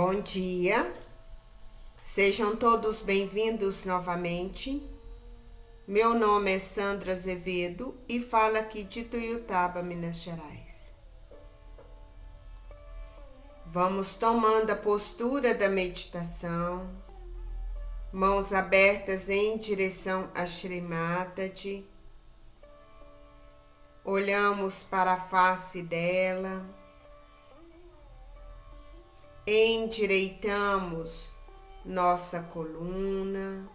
Bom dia, sejam todos bem-vindos novamente. Meu nome é Sandra Azevedo e falo aqui de Tuiutaba, Minas Gerais. Vamos tomando a postura da meditação, mãos abertas em direção a Shri Mataji. Olhamos para a face dela. Endireitamos nossa coluna,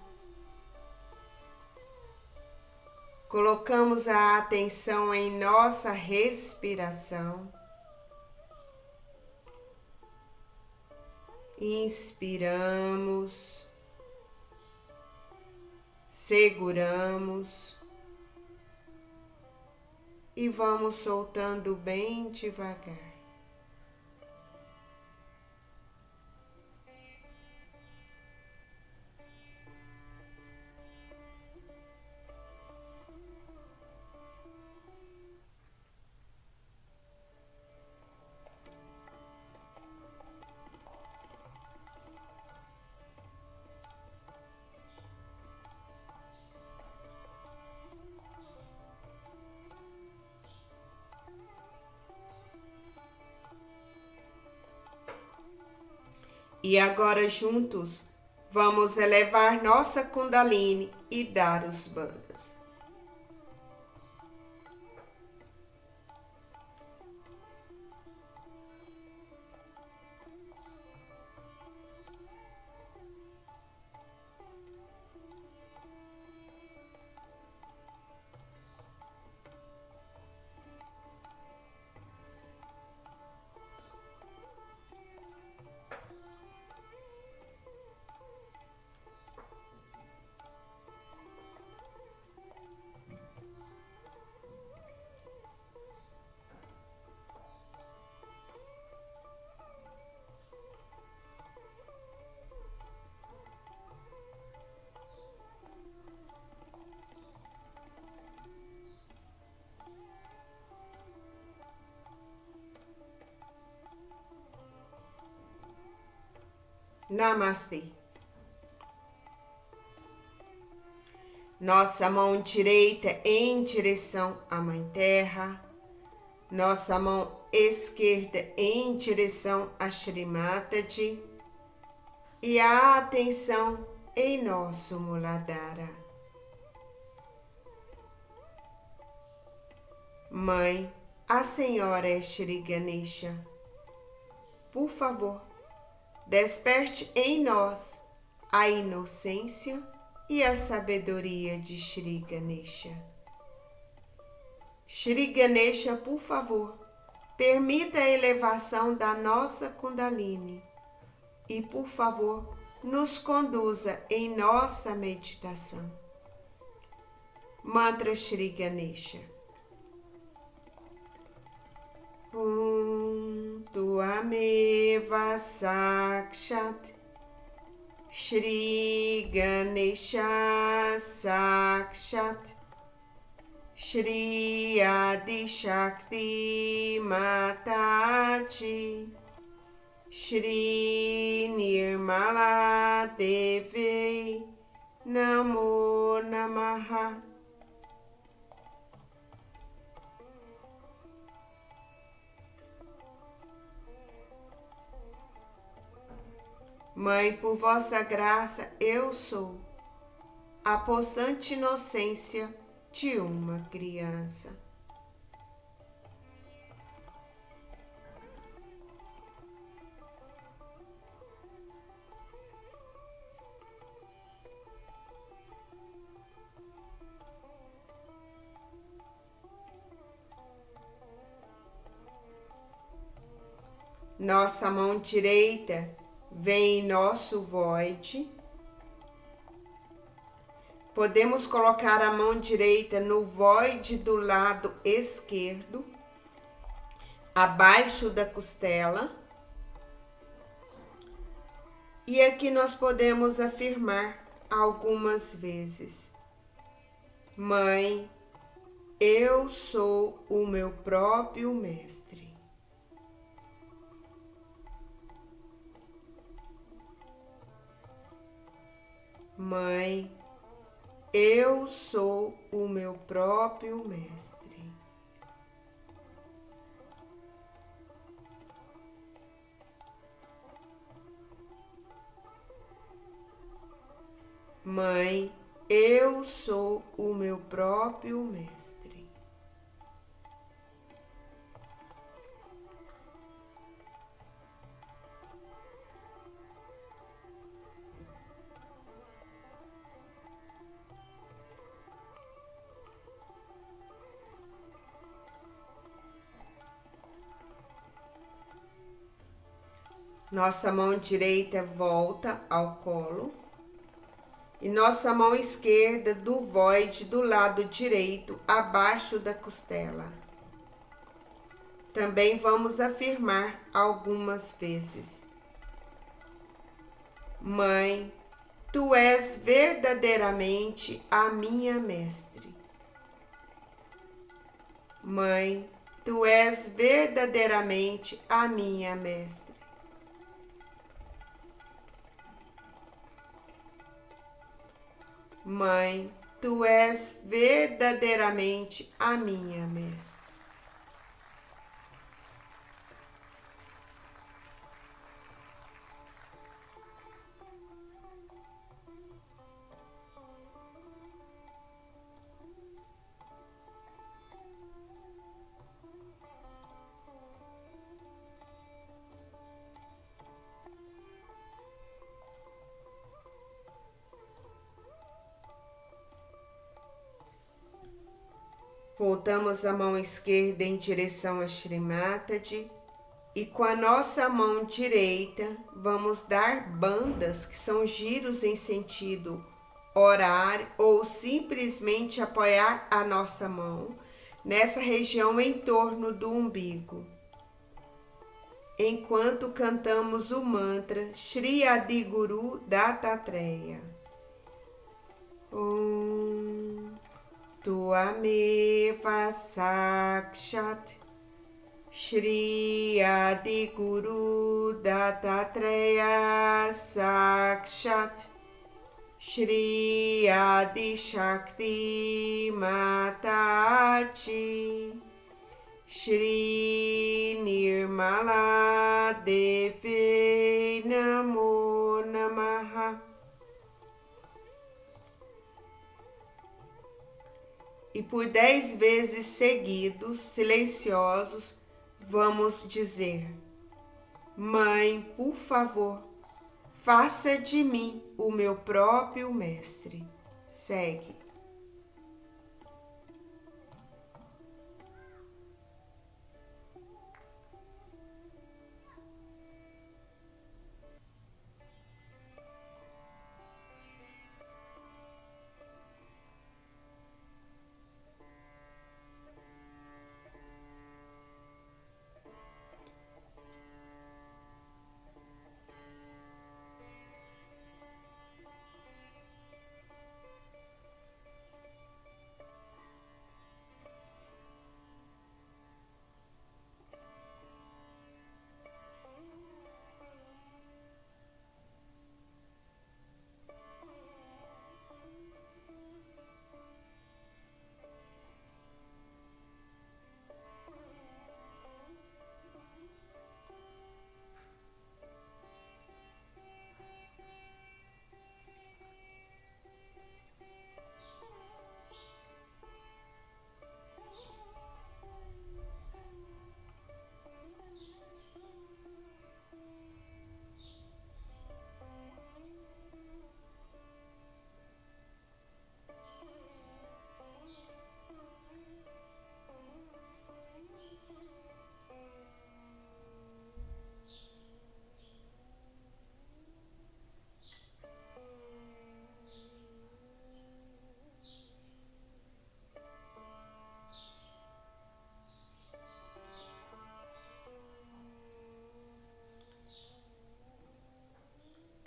colocamos a atenção em nossa respiração, inspiramos, seguramos e vamos soltando bem devagar. E agora juntos vamos elevar nossa Kundalini e dar os bandhas. Namastê. Nossa mão direita em direção à Mãe Terra, nossa mão esquerda em direção a Shri Mataji e a atenção em nosso Muladhara. Mãe, a Senhora é Shri Ganesha. Por favor, desperte em nós a inocência e a sabedoria de Shri Ganesha. Shri Ganesha, por favor, permita a elevação da nossa Kundalini e, por favor, nos conduza em nossa meditação. Mantra Shri Ganesha. Tuameva Sakshat Shri Ganesha Sakshat Shri Adi Shakti Mataji Shri Nirmala Devi Namo Namaha. Mãe, por vossa graça, eu sou a possante inocência de uma criança. Nossa mão direita vem em nosso void. Podemos colocar a mão direita no void do lado esquerdo, abaixo da costela. E aqui nós podemos afirmar algumas vezes: Mãe, eu sou o meu próprio mestre. Mãe, eu sou o meu próprio mestre. Mãe, eu sou o meu próprio mestre. Nossa mão direita volta ao colo e nossa mão esquerda do void do lado direito, abaixo da costela. Também vamos afirmar algumas vezes. Mãe, tu és verdadeiramente a minha mestre. Mãe, tu és verdadeiramente a minha mestre. Mãe, tu és verdadeiramente a minha mestre. Voltamos a mão esquerda em direção a Shri Mataji e com a nossa mão direita vamos dar bandas, que são giros em sentido horário, ou simplesmente apoiar a nossa mão nessa região em torno do umbigo. Enquanto cantamos o mantra Shri Adi Guru Dattatreya. Tuameva Sakshat Shri Adi Guru Dattatreya Sakshat Shri Adi Shakti Mataji Shri Nirmala Devi Namo Namaha. E por 10 vezes seguidos, silenciosos, vamos dizer: Mãe, por favor, faça de mim o meu próprio mestre. Segue.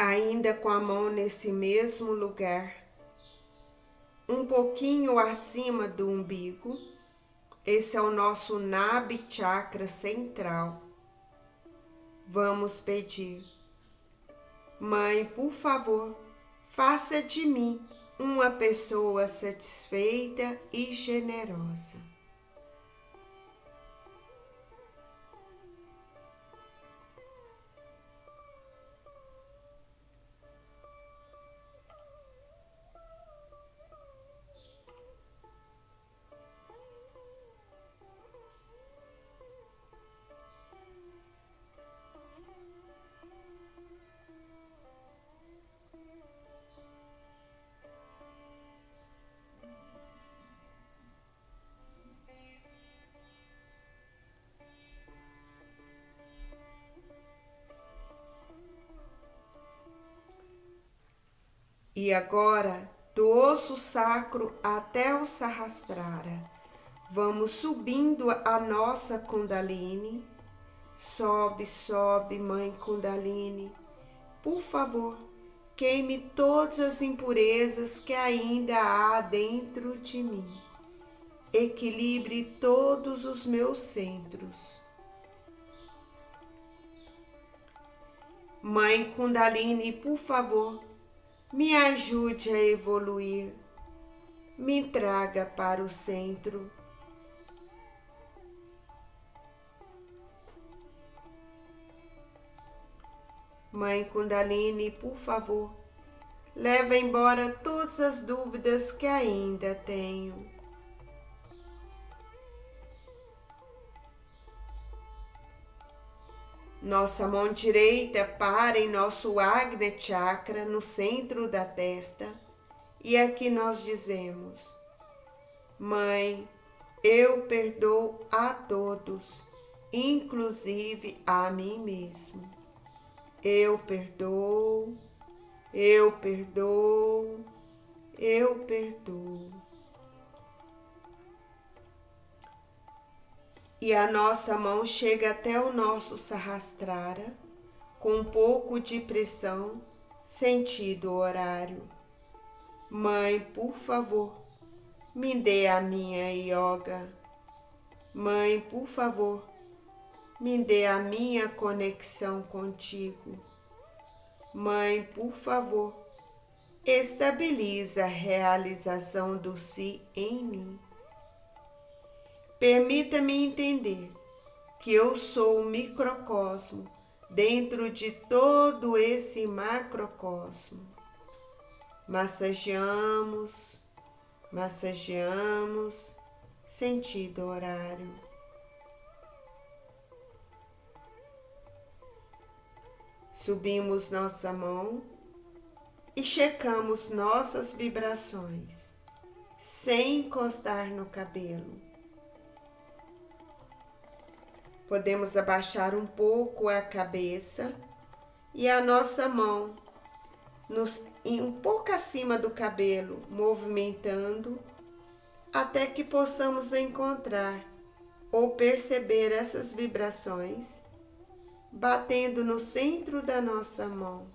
Ainda com a mão nesse mesmo lugar, um pouquinho acima do umbigo, esse é o nosso Nabhi Chakra central. Vamos pedir: Mãe, por favor, faça de mim uma pessoa satisfeita e generosa. E agora, do osso sacro até o Sahasrara, vamos subindo a nossa Kundalini. Sobe, sobe, Mãe Kundalini. Por favor, queime todas as impurezas que ainda há dentro de mim. Equilibre todos os meus centros. Mãe Kundalini, por favor, me ajude a evoluir. Me traga para o centro. Mãe Kundalini, por favor, leva embora todas as dúvidas que ainda tenho. Nossa mão direita para em nosso Agnya Chakra, no centro da testa, e aqui nós dizemos: Mãe, eu perdoo a todos, inclusive a mim mesmo. Eu perdoo, eu perdoo, eu perdoo. E a nossa mão chega até o nosso Sahasrara, com um pouco de pressão, sentido horário. Mãe, por favor, me dê a minha yoga. Mãe, por favor, me dê a minha conexão contigo. Mãe, por favor, estabilize a realização do Si em mim. Permita-me entender que eu sou um microcosmo dentro de todo esse macrocosmo. Massageamos, massageamos, sentido horário. Subimos nossa mão e checamos nossas vibrações, sem encostar no cabelo. Podemos abaixar um pouco a cabeça e a nossa mão um pouco acima do cabelo, movimentando até que possamos encontrar ou perceber essas vibrações batendo no centro da nossa mão.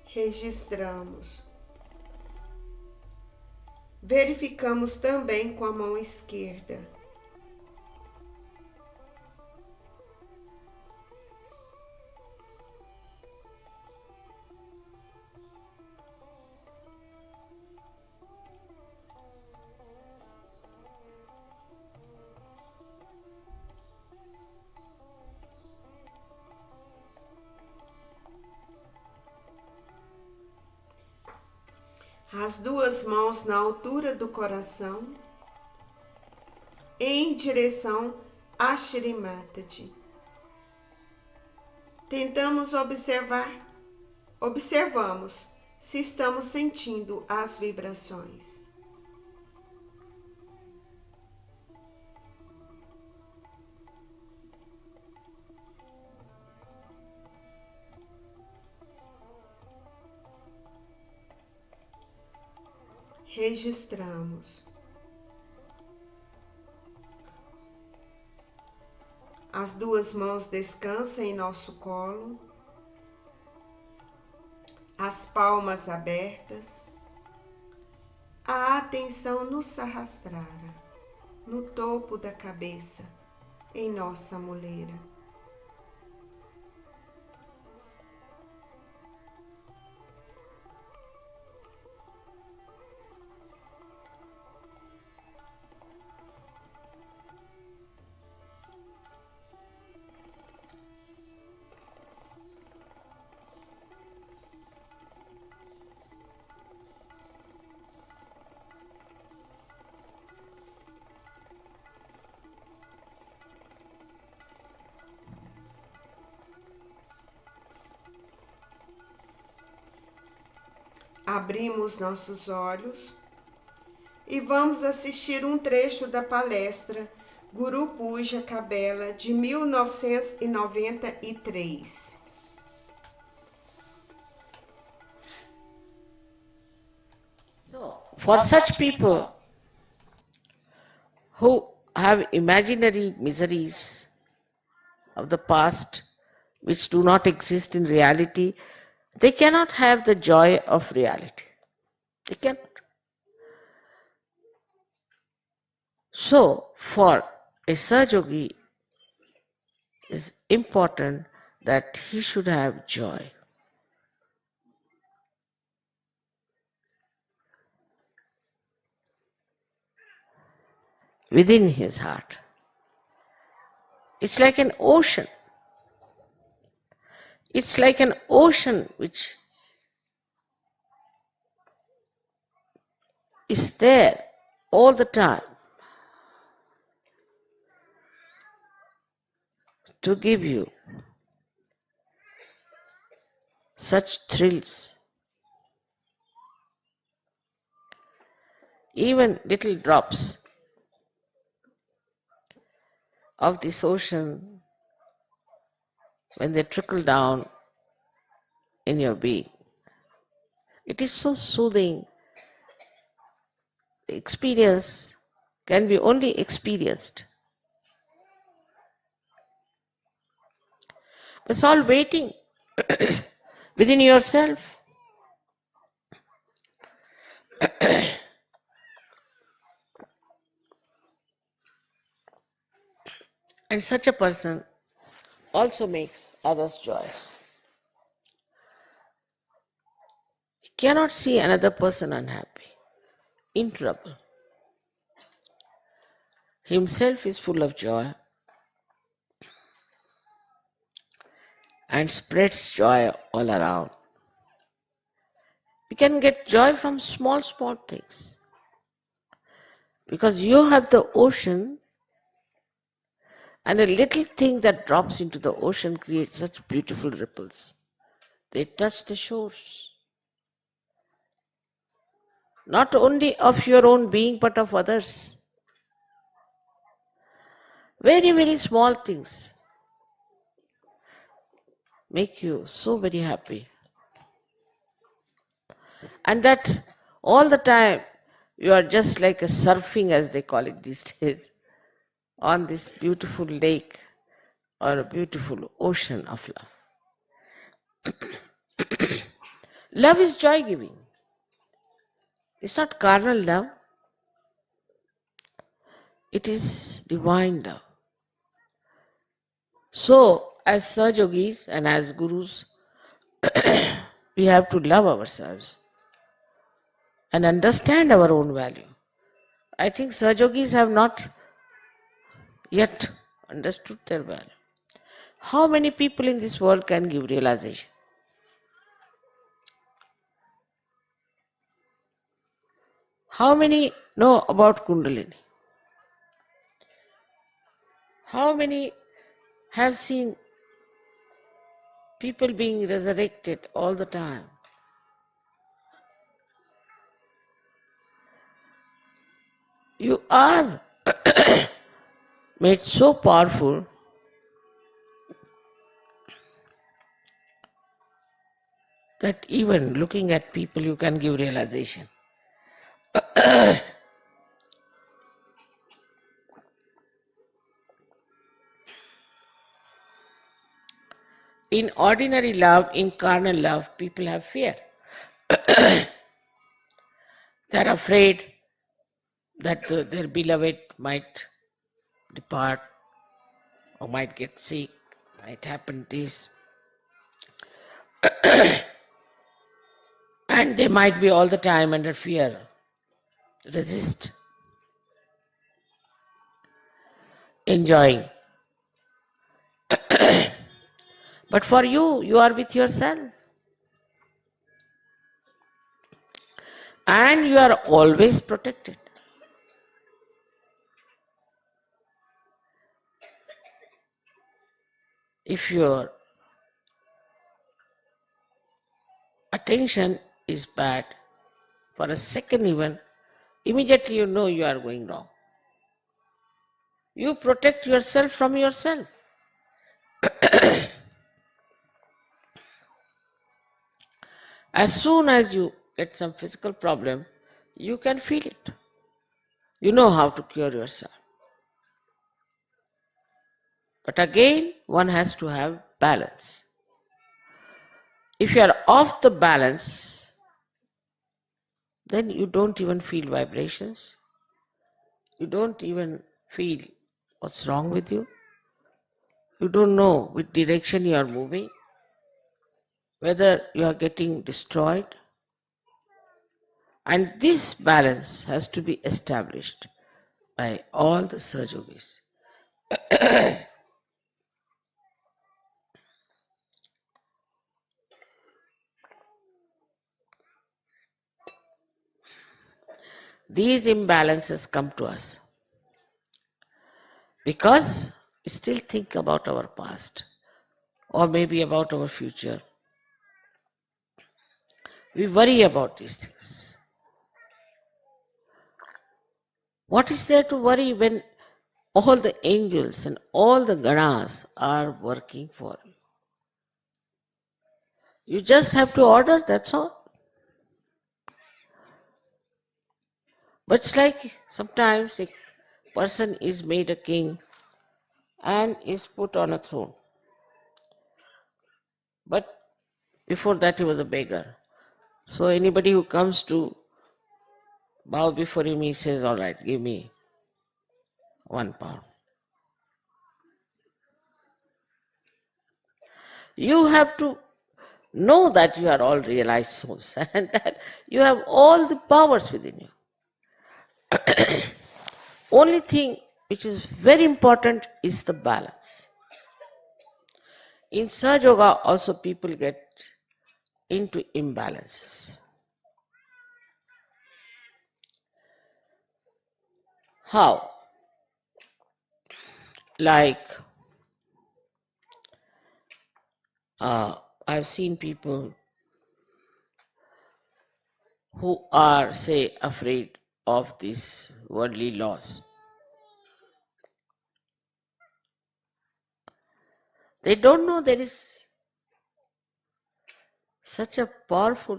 Registramos. Verificamos também com a mão esquerda. As duas mãos na altura do coração, em direção a Shri Mataji. Observamos se estamos sentindo as vibrações. Registramos. As duas mãos descansam em nosso colo, as palmas abertas, a atenção no Sahasrara, no topo da cabeça, em nossa moleira. Abrimos nossos olhos e vamos assistir um trecho da palestra Guru Puja Kabela de 1993. So, for such people who have imaginary miseries of the past which do not exist in reality, they cannot have the joy of reality. They cannot. So, for a Sahaja, it is important that he should have joy. Within his heart. It's like an ocean. It's like an ocean which is there all the time to give you such thrills. Even little drops of this ocean, when they trickle down in your being, it is so soothing. The experience can be only experienced. It's all waiting within yourself. And such a person also makes others joyous. He cannot see another person unhappy, in trouble. Himself is full of joy and spreads joy all around. You can get joy from small things. Because you have the ocean, and a little thing that drops into the ocean creates such beautiful ripples. They touch the shores. Not only of your own being, but of others. Very, very small things make you so very happy. And that all the time you are just like a surfing, as they call it these days, on this beautiful lake or a beautiful ocean of love. Love is joy-giving. It's not carnal love. It is divine love. So, as Sahajogis and as Gurus, we have to love ourselves and understand our own value. I think Sahajogis have not yet understood their value. How many people in this world can give realization? How many know about Kundalini? How many have seen people being resurrected all the time? You are made so powerful that even looking at people you can give realization. In ordinary love, in carnal love, people have fear. They are afraid that their beloved might depart or might get sick, might happen this. And they might be all the time under fear, resist, enjoying. But for you, you are with yourself. And you are always protected. If your attention is bad, for a second even, immediately you know you are going wrong. You protect yourself from yourself. As soon as you get some physical problem, you can feel it. You know how to cure yourself. But again, one has to have balance. If you are off the balance, then you don't even feel vibrations. You don't even feel what's wrong with you. You don't know which direction you are moving, whether you are getting destroyed. And this balance has to be established by all the Sahaja Yogis. These imbalances come to us because we still think about our past or maybe about our future. We worry about these things. What is there to worry when all the angels and all the ganas are working for you? You just have to order, that's all. But it's like sometimes a person is made a king and is put on a throne. But before that he was a beggar. So anybody who comes to bow before him, he says, all right, give me £1. You have to know that you are all realized souls and that you have all the powers within you. Only thing which is very important is the balance. In Sahaja Yoga also people get into imbalances. How? Like I've seen people who are, say, afraid of these worldly laws. They don't know there is such a powerful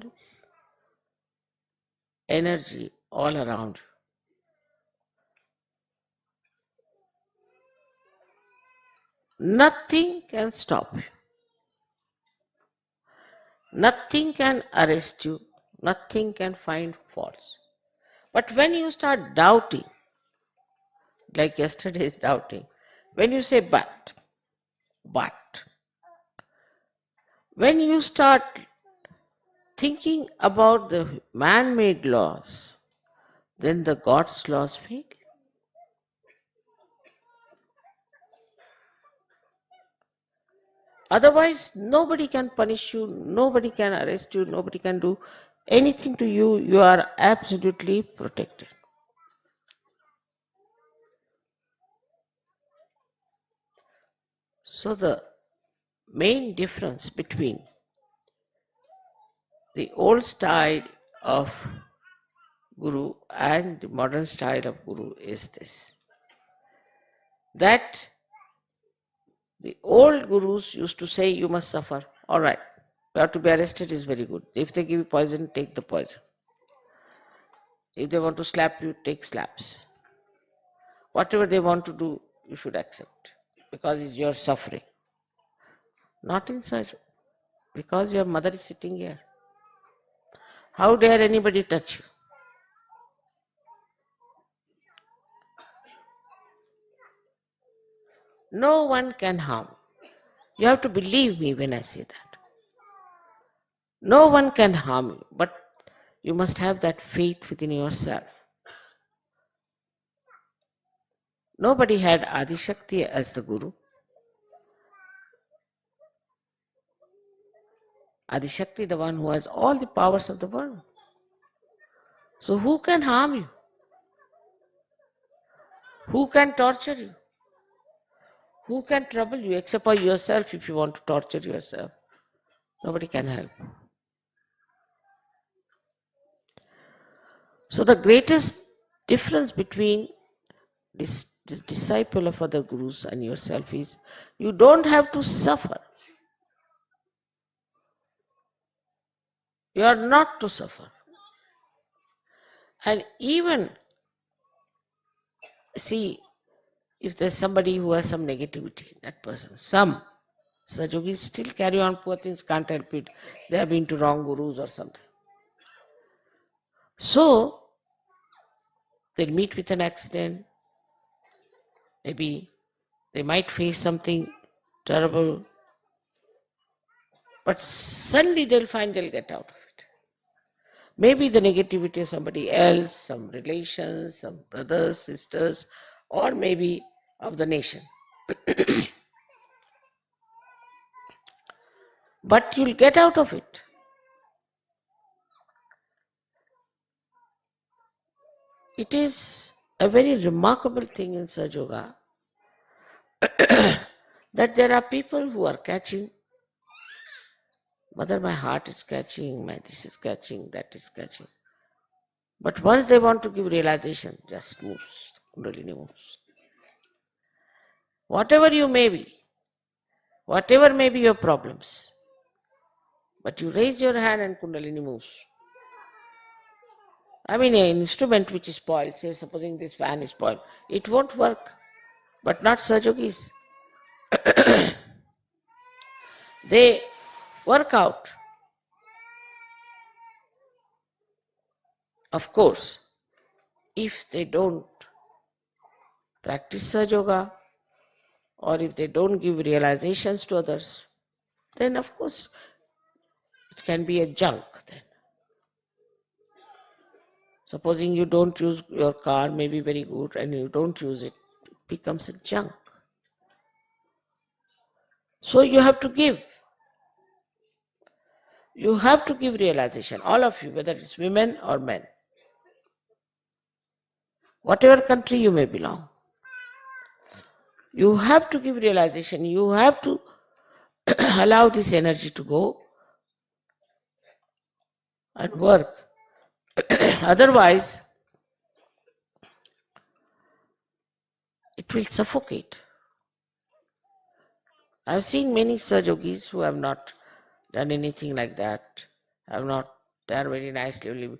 energy all around you. Nothing can stop you. Nothing can arrest you. Nothing can find faults. But when you start doubting, like yesterday's doubting, when you say but, when you start thinking about the man-made laws, then the God's laws fail. Otherwise, nobody can punish you, nobody can arrest you, nobody can do anything to you. You are absolutely protected. So the main difference between the old style of Guru and the modern style of Guru is this, that the old Gurus used to say you must suffer. All right, you have to be arrested is very good. If they give you poison, take the poison. If they want to slap you, take slaps. Whatever they want to do, you should accept because it's your suffering. Not inside, because your mother is sitting here. How dare anybody touch you? No one can harm. You have to believe me when I say that. No one can harm you, but you must have that faith within yourself. Nobody had Adi Shakti as the Guru. Adi Shakti, the one who has all the powers of the world. So who can harm you? Who can torture you? Who can trouble you except for yourself if you want to torture yourself? Nobody can help. So the greatest difference between this disciple of other gurus and yourself is you don't have to suffer. You are not to suffer. And even, see, if there's somebody who has some negativity, that person, some Sajogis still carry on, poor things, can't help it. They have been to wrong gurus or something. So, they'll meet with an accident. Maybe they might face something terrible. But suddenly they'll find they'll get out of it. Maybe the negativity of somebody else, some relations, some brothers, sisters, or maybe of the nation. But you'll get out of it. It is a very remarkable thing in Sahaja Yoga that there are people who are catching, Mother, my heart is catching, my this is catching, that is catching. But once they want to give realization, just moves, Kundalini moves. Whatever you may be, whatever may be your problems, but you raise your hand and Kundalini moves. I mean, an instrument which is spoiled, say supposing this fan is spoiled, it won't work. But not Sahajogis. They work out. Of course, if they don't practice Sahaja Yoga, or if they don't give realizations to others, then of course it can be a junk then. Supposing you don't use your car, may be very good, and you don't use it, it becomes a junk. So you have to give. You have to give realization, all of you, whether it's women or men. Whatever country you may belong, you have to give realization. You have to allow this energy to go and work. Otherwise, it will suffocate. I have seen many Sahajogis who have not done anything like that, they are very nicely live.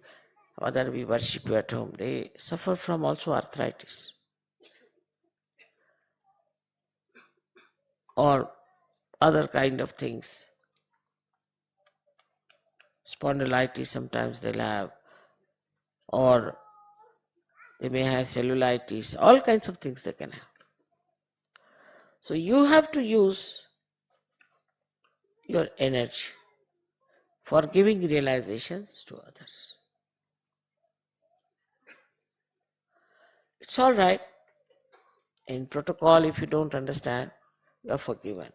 Whether we worship you at home, they suffer from also arthritis or other kind of things. Spondylitis sometimes they'll have, or they may have cellulitis, all kinds of things they can have. So you have to use your energy for giving realizations to others. It's all right. In protocol, if you don't understand, you are forgiven.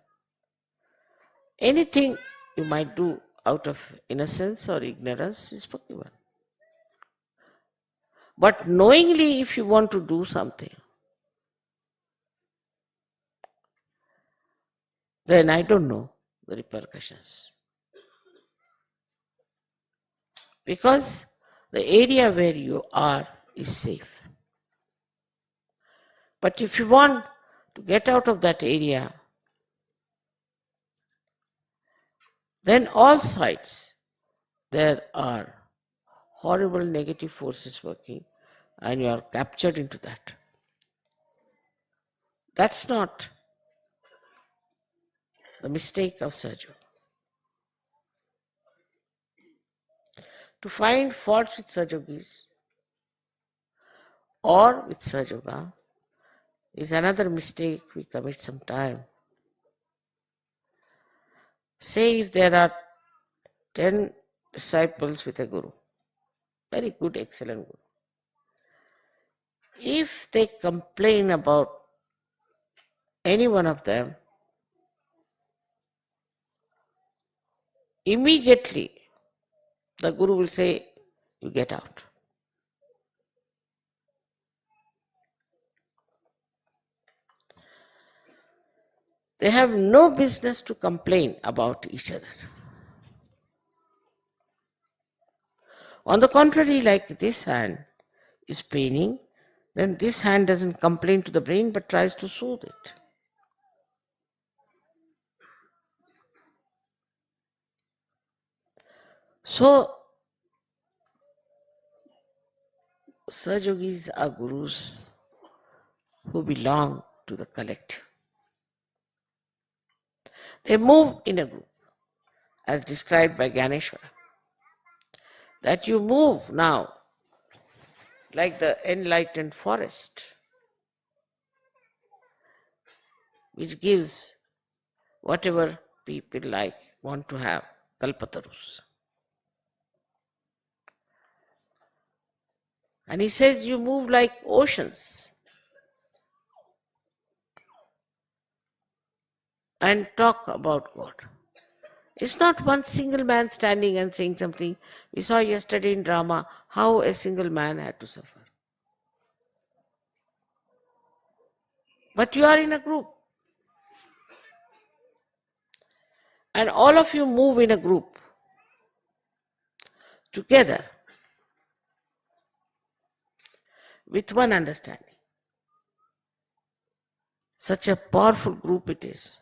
Anything you might do out of innocence or ignorance is forgiven. But knowingly, if you want to do something, then I don't know the repercussions. Because the area where you are is safe. But if you want to get out of that area, then all sides there are horrible negative forces working and you are captured into that. That's not the mistake of Sahaja. To find fault with Sahajogis or with Sahaja Yoga is another mistake we commit sometime. Say if there are 10 disciples with a guru, very good, excellent guru. If they complain about any one of them, immediately the guru will say, you get out. They have no business to complain about each other. On the contrary, like this hand is paining, then this hand doesn't complain to the brain but tries to soothe it. So, Sahajogis are gurus who belong to the collective. They move in a group, as described by Ganeshwara. That you move now like the enlightened forest, which gives whatever people want to have, kalpatarus. And he says you move like oceans and talk about God. It's not one single man standing and saying something. We saw yesterday in drama how a single man had to suffer. But you are in a group. And all of you move in a group together with one understanding. Such a powerful group it is.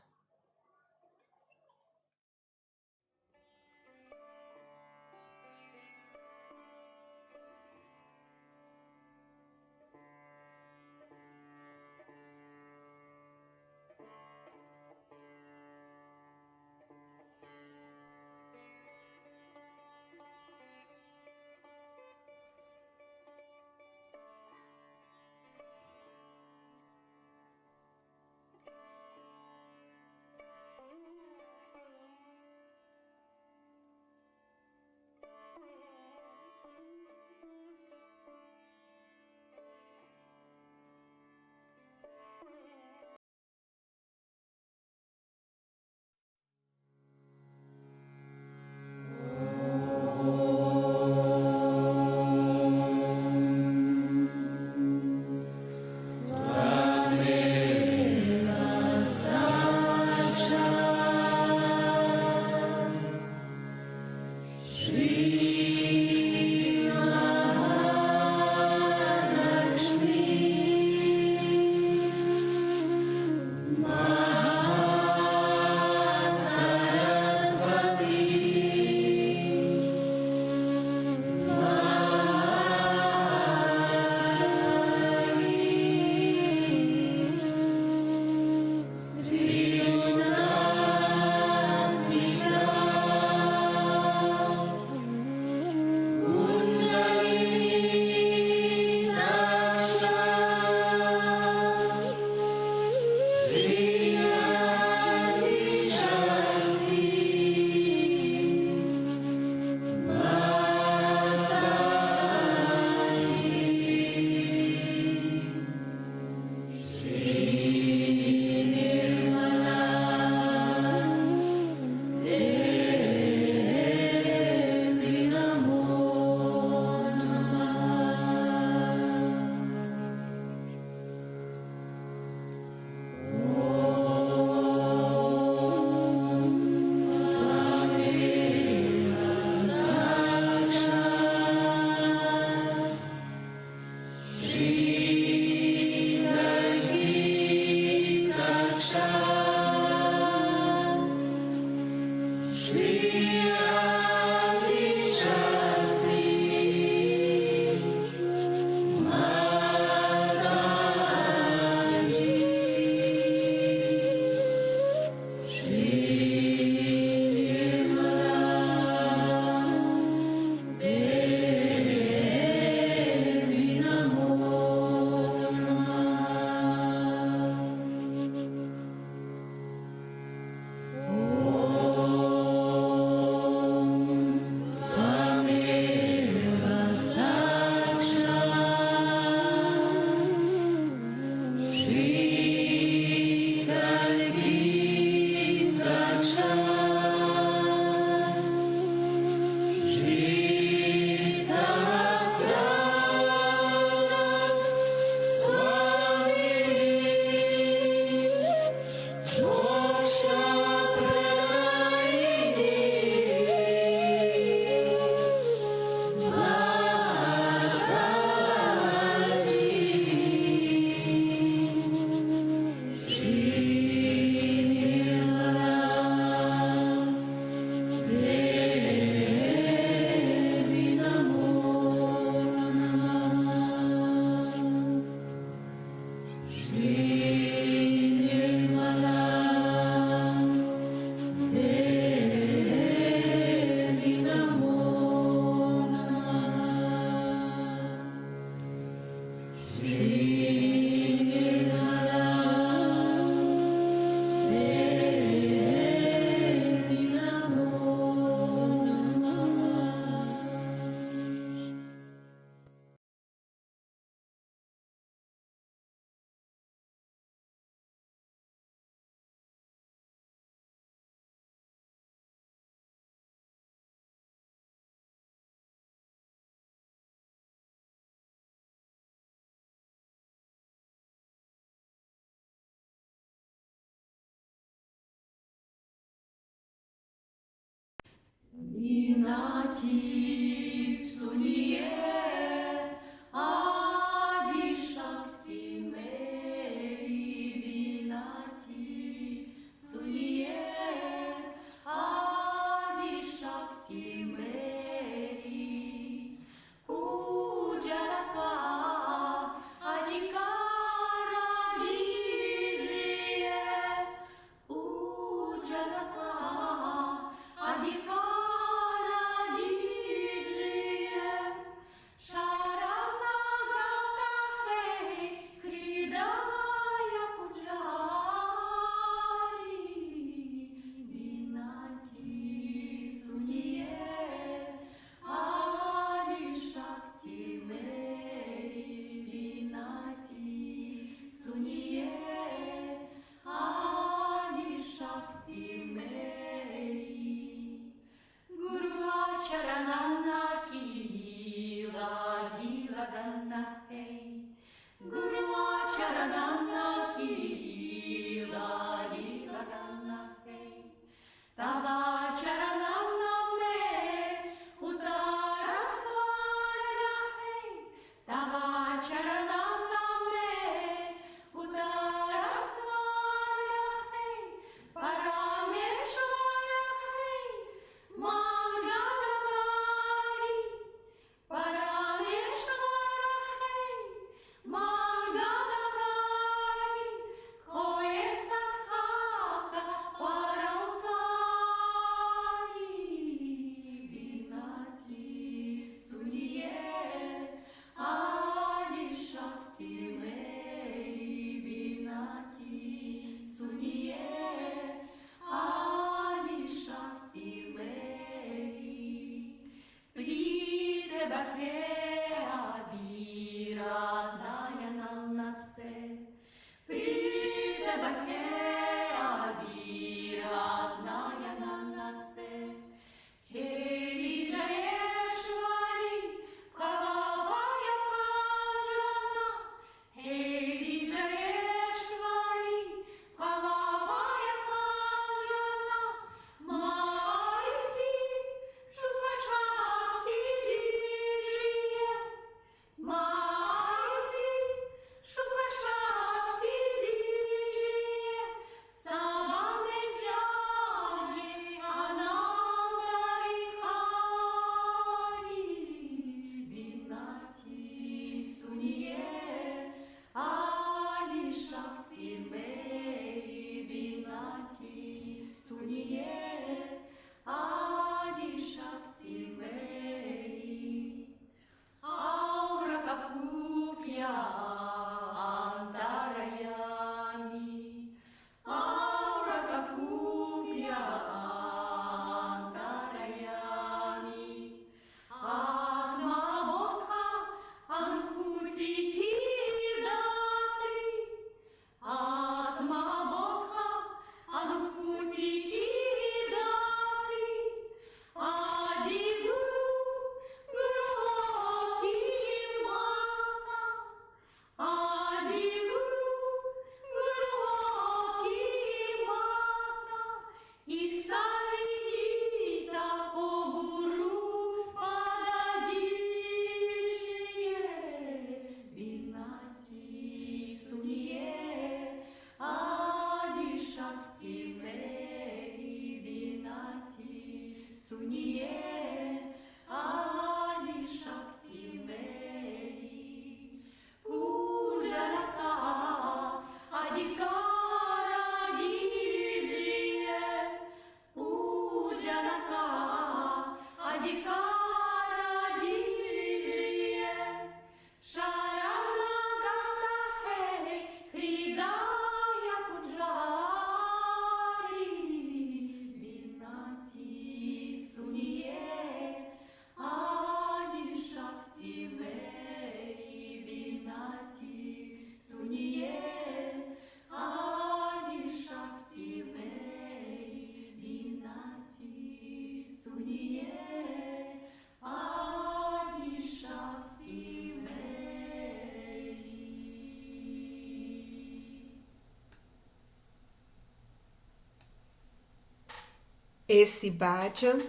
Esse bhajan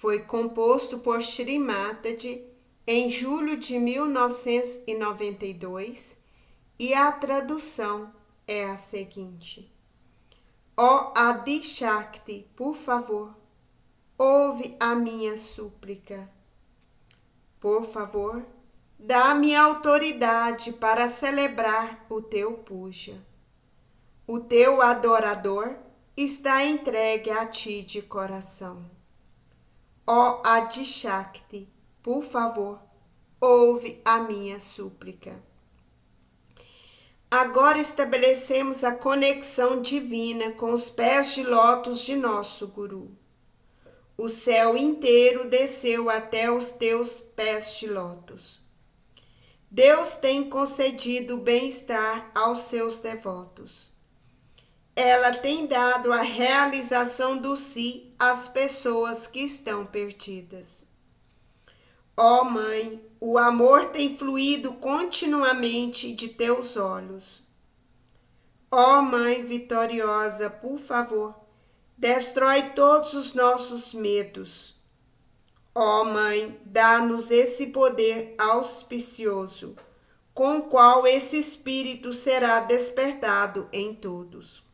foi composto por Shri Mataji em julho de 1992 e a tradução é a seguinte: Ó Adi Shakti, por favor, ouve a minha súplica. Por favor, dá-me autoridade para celebrar o teu puja. O teu adorador está entregue a ti de coração. Ó Adi Shakti, por favor, ouve a minha súplica. Agora estabelecemos a conexão divina com os pés de lótus de nosso Guru. O céu inteiro desceu até os teus pés de lótus. Deus tem concedido bem-estar aos seus devotos. Ela tem dado a realização do si às pessoas que estão perdidas. Ó Mãe, o amor tem fluído continuamente de teus olhos. Ó Mãe vitoriosa, por favor, destrói todos os nossos medos. Ó Mãe, dá-nos esse poder auspicioso, com o qual esse espírito será despertado em todos.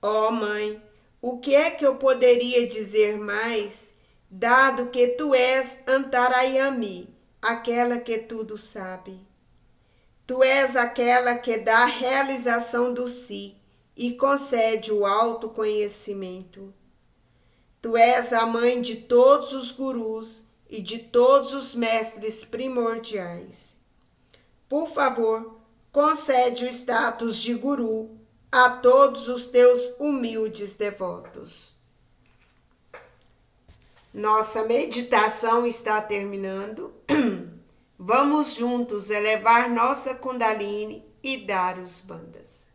Ó Mãe, o que é que eu poderia dizer mais, dado que tu és Antarayami, aquela que tudo sabe? Tu és aquela que dá a realização do si e concede o autoconhecimento. Tu és a mãe de todos os gurus e de todos os mestres primordiais. Por favor, concede o status de guru a todos os teus humildes devotos. Nossa meditação está terminando. Vamos juntos elevar nossa Kundalini e dar os bandhas.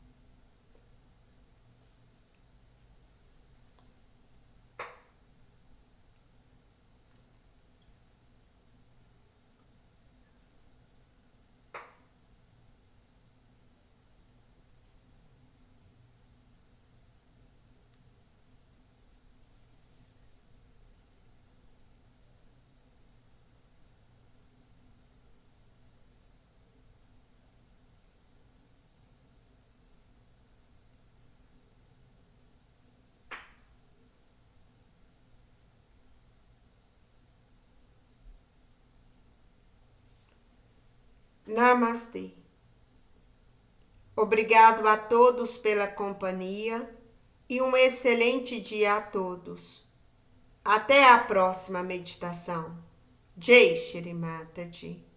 Namastê. Obrigado a todos pela companhia e um excelente dia a todos. Até a próxima meditação. Jai Shri Mataji.